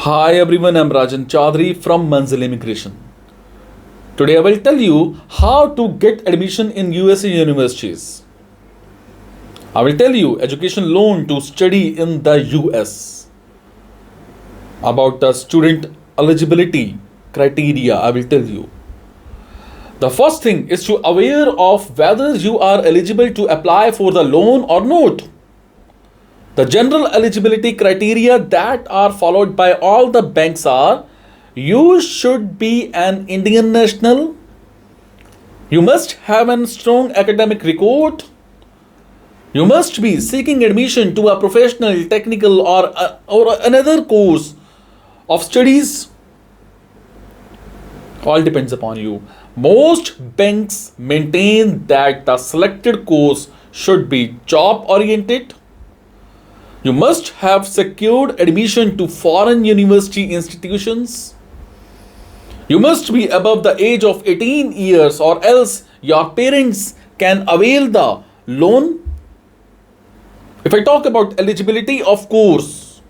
Hi everyone, I'm Rajan Chaudhary from Manzil Immigration. Today I will tell you how to get admission in USA universities. I will tell you education loan to study in the US. About the student eligibility criteria, I will tell you. The first thing is to aware of whether you are eligible to apply for the loan or not. The general eligibility criteria that are followed by all the banks are: you should be an Indian national, you must have a strong academic record, you must be seeking admission to a professional, technical, or another course of studies. All depends upon you. Most banks maintain that the selected course should be job oriented. You must have secured admission to foreign university institutions. You must be above the age of 18 years, or else your parents can avail the loan. If I talk about eligibility of course,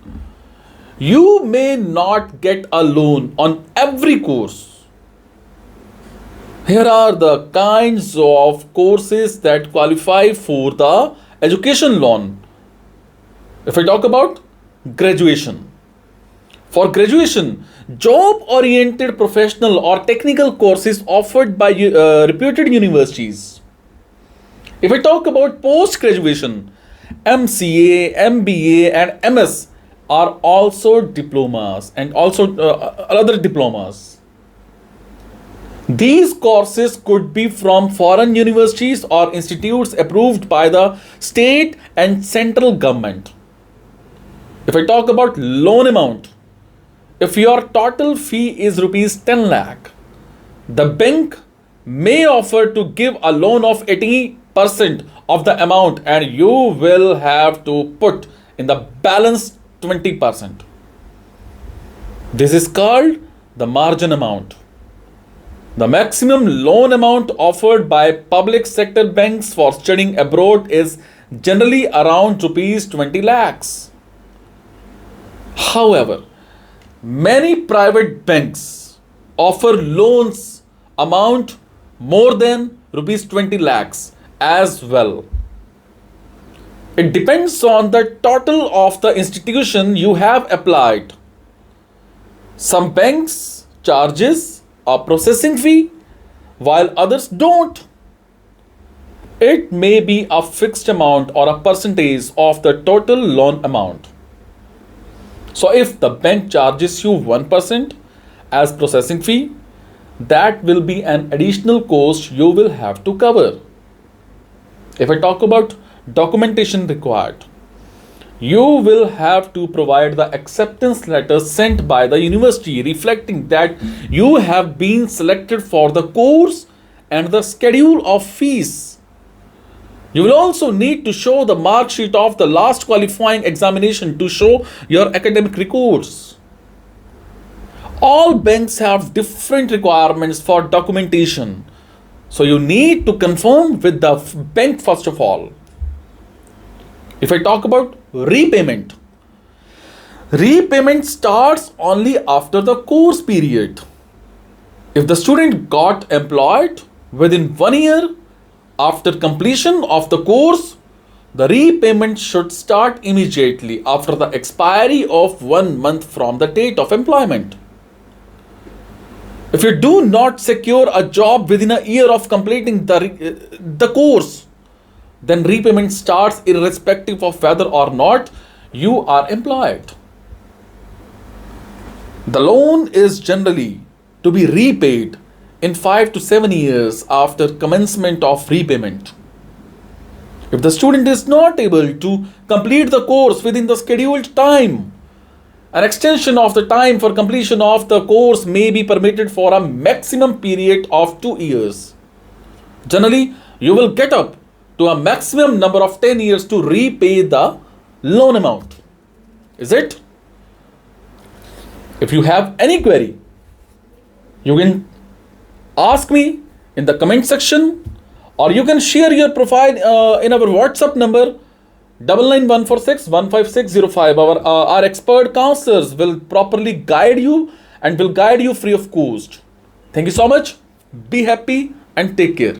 you may not get a loan on every course. Here are the kinds of courses that qualify for the education loan. If I talk about graduation, for graduation, job oriented professional or technical courses offered by reputed universities. If I talk about post graduation, MCA, MBA, and MS are also diplomas and also other diplomas. These courses could be from foreign universities or institutes approved by the state and central government. If I talk about loan amount, if your total fee is rupees 10 lakh, the bank may offer to give a loan of 80% of the amount, and you will have to put in the balance 20%. This is called the margin amount. The maximum loan amount offered by public sector banks for studying abroad is generally around rupees 20 lakhs. However, many private banks offer loans amount more than rupees 20 lakhs as well. It depends on the total of the institution you have applied. Some banks charges a processing fee while others don't. It may be a fixed amount or a percentage of the total loan amount. So if the bank charges you 1% as processing fee, that will be an additional cost you will have to cover. If I talk about documentation required, you will have to provide the acceptance letter sent by the university reflecting that you have been selected for the course and the schedule of fees. You will also need to show the mark sheet of the last qualifying examination to show your academic records. All banks have different requirements for documentation, so you need to confirm with the bank first of all. If I talk about repayment, repayment starts only after the course period. If the student got employed within 1 year after completion of the course, the repayment should start immediately after the expiry of 1 month from the date of employment. If you do not secure a job within a year of completing the course, then repayment starts irrespective of whether or not you are employed. The loan is generally to be repaid in 5 to 7 years after commencement of repayment. If the student is not able to complete the course within the scheduled time, an extension of the time for completion of the course may be permitted for a maximum period of 2 years. Generally, you will get up to a maximum number of 10 years to repay the loan amount. Is it? If you have any query, you can ask me in the comment section, or you can share your profile in our WhatsApp number 9914615605. Our expert counselors will properly guide you and will guide you free of cost. Thank you so much. Be happy and take care.